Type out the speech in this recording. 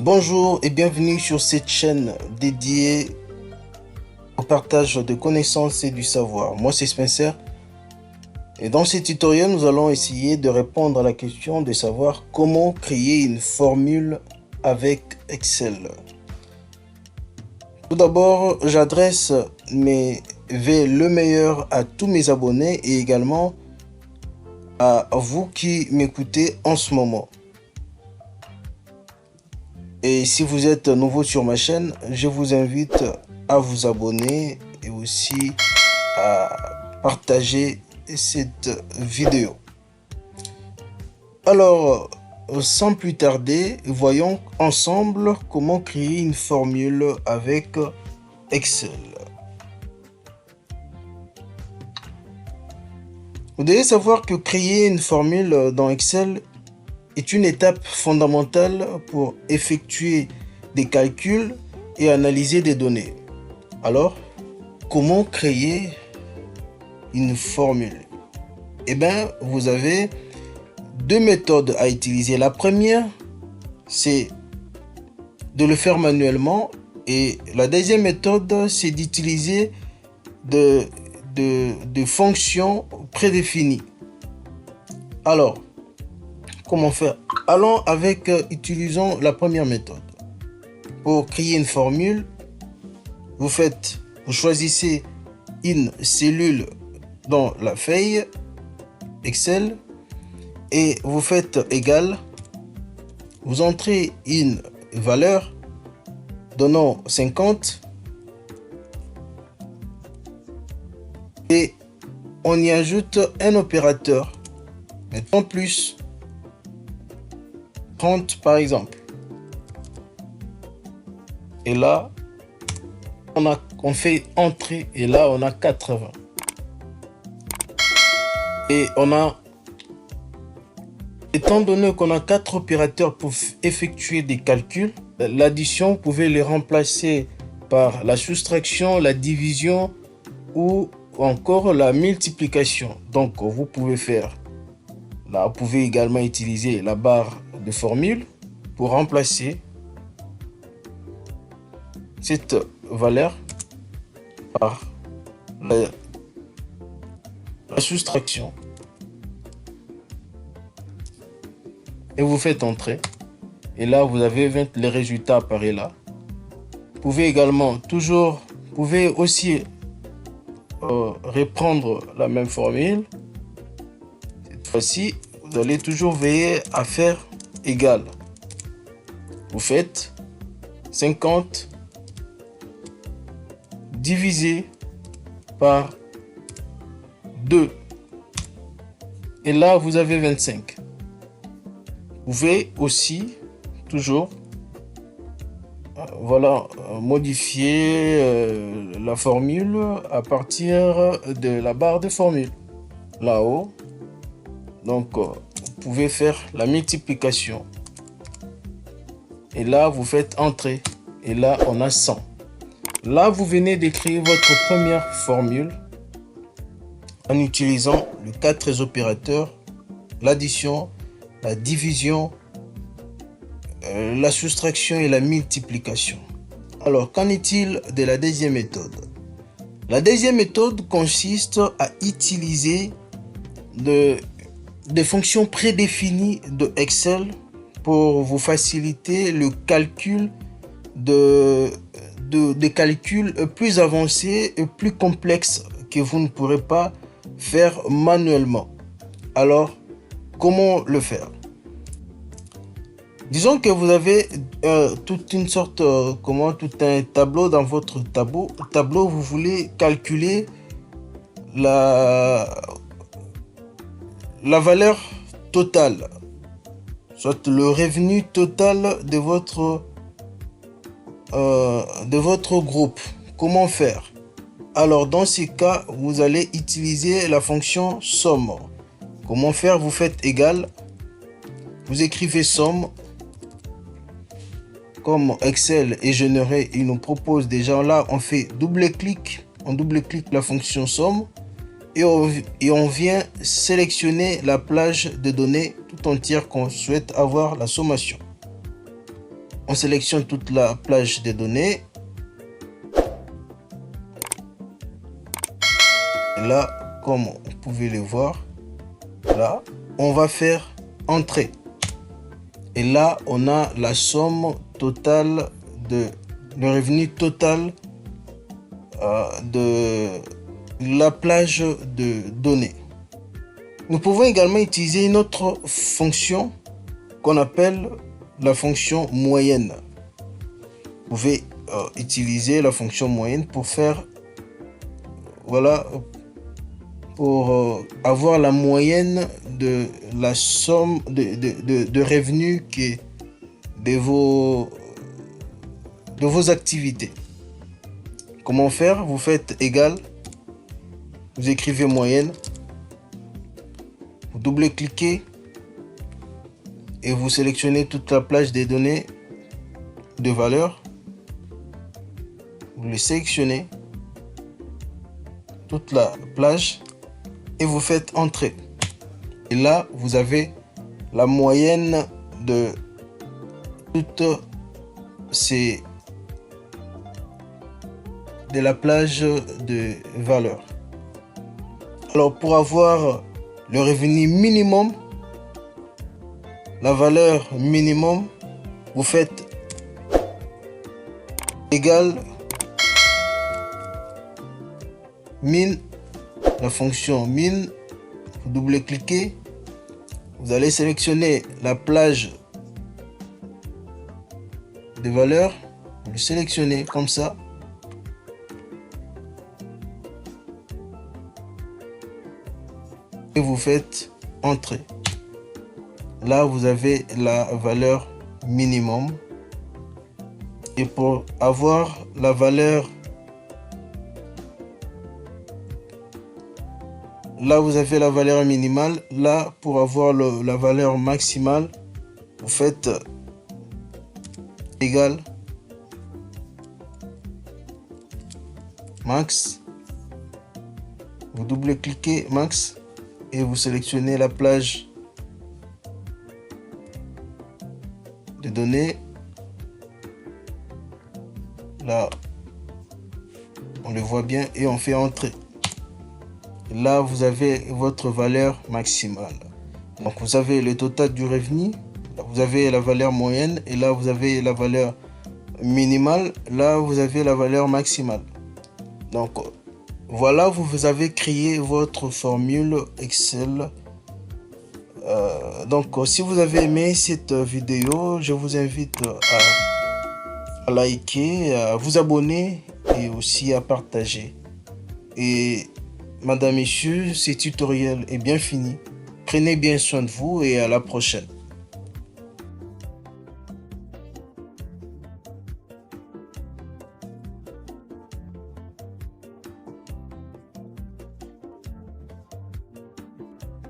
Bonjour et bienvenue sur cette chaîne dédiée au partage de connaissances et du savoir. Moi c'est Spencer et dans ce tutoriel nous allons essayer de répondre à la question de savoir comment créer une formule avec Excel. Tout d'abord, j'adresse mes vœux le meilleur à tous mes abonnés et également à vous qui m'écoutez en ce moment. Et si vous êtes nouveau sur ma chaîne, je vous invite à vous abonner et aussi à partager cette vidéo. Alors, sans plus tarder, voyons ensemble comment créer une formule avec Excel. Vous devez savoir que créer une formule dans Excel est une étape fondamentale pour effectuer des calculs et analyser des données. Alors, comment créer une formule? Eh bien, vous avez deux méthodes à utiliser. La première, c'est de le faire manuellement et la deuxième méthode, c'est d'utiliser des fonctions prédéfinies. Alors, comment faire? Utilisons la première méthode. Pour créer une formule, vous choisissez une cellule dans la feuille Excel et vous faites égal. Vous entrez une valeur donnant 50 et on y ajoute un opérateur. Mettons plus 30 par exemple. Et là, on fait entrer et là on a 80. Et étant donné qu'on a 4 opérateurs pour effectuer des calculs, l'addition, vous pouvez les remplacer par la soustraction, la division ou encore la multiplication. Donc vous pouvez également utiliser la barre de formule pour remplacer cette valeur par la soustraction et vous faites entrer et là vous avez les résultats apparaissent là. Vous pouvez aussi reprendre la même formule. Cette fois-ci, vous allez toujours veiller à faire égal. Vous faites 50 divisé par 2 et là vous avez 25. Vous pouvez aussi toujours modifier la formule à partir de la barre de formule là-haut. Donc vous pouvez faire la multiplication et là vous faites entrer et là on a 100. Là vous venez d'écrire votre première formule en utilisant les 4 opérateurs, l'addition, la division, la soustraction et la multiplication. Alors qu'en est-il de la deuxième méthode? La deuxième méthode consiste à utiliser des fonctions prédéfinies de Excel pour vous faciliter le calcul des calculs plus avancés et plus complexes que vous ne pourrez pas faire manuellement. Alors, comment le faire? Disons que vous avez tout un tableau. Dans votre tableau, vous voulez calculer la valeur totale, soit le revenu total de votre groupe. Comment faire? Alors dans ces cas, vous allez utiliser la fonction somme. Comment faire? Vous faites égal, vous écrivez somme. Comme Excel est généré, il nous propose déjà là, on fait double-clic, on double-clique la fonction somme et on vient sélectionner la plage de données tout entière qu'on souhaite avoir la sommation. On sélectionne toute la plage des données. Et là, comme vous pouvez le voir, là, on va faire Entrée. Et là, on a la somme totale le revenu total de la plage de données. Nous pouvons également utiliser une autre fonction qu'on appelle la fonction moyenne. Vous pouvez utiliser la fonction moyenne pour faire, voilà, pour avoir la moyenne de la somme de revenus de vos activités. Comment faire? Vous faites égal, vous écrivez moyenne, vous double-cliquez et vous sélectionnez toute la plage des données de valeur. Vous les sélectionnez, toute la plage, et vous faites Entrée. Et là, vous avez la moyenne de toutes de la plage de valeur. Alors, pour avoir le revenu minimum, la valeur minimum, vous faites égal min, la fonction min, vous double-cliquez, vous allez sélectionner la plage de valeur, vous le sélectionnez comme ça. Et vous faites Entrée. Là, vous avez la valeur minimum. Et pour avoir la valeur, là, vous avez la valeur minimale. Là, pour avoir la valeur maximale, vous faites égal max. Vous double-cliquez max et vous sélectionnez la plage de données. Là, on le voit bien et on fait Entrée. Là, vous avez votre valeur maximale. Donc, vous avez le total du revenu. Là, vous avez la valeur moyenne. Et là, vous avez la valeur minimale. Là, vous avez la valeur maximale. Donc, voilà, vous avez créé votre formule Excel. Donc, si vous avez aimé cette vidéo, je vous invite à liker, à vous abonner et aussi à partager. Et Madame, Messieurs, ce tutoriel est bien fini. Prenez bien soin de vous et à la prochaine.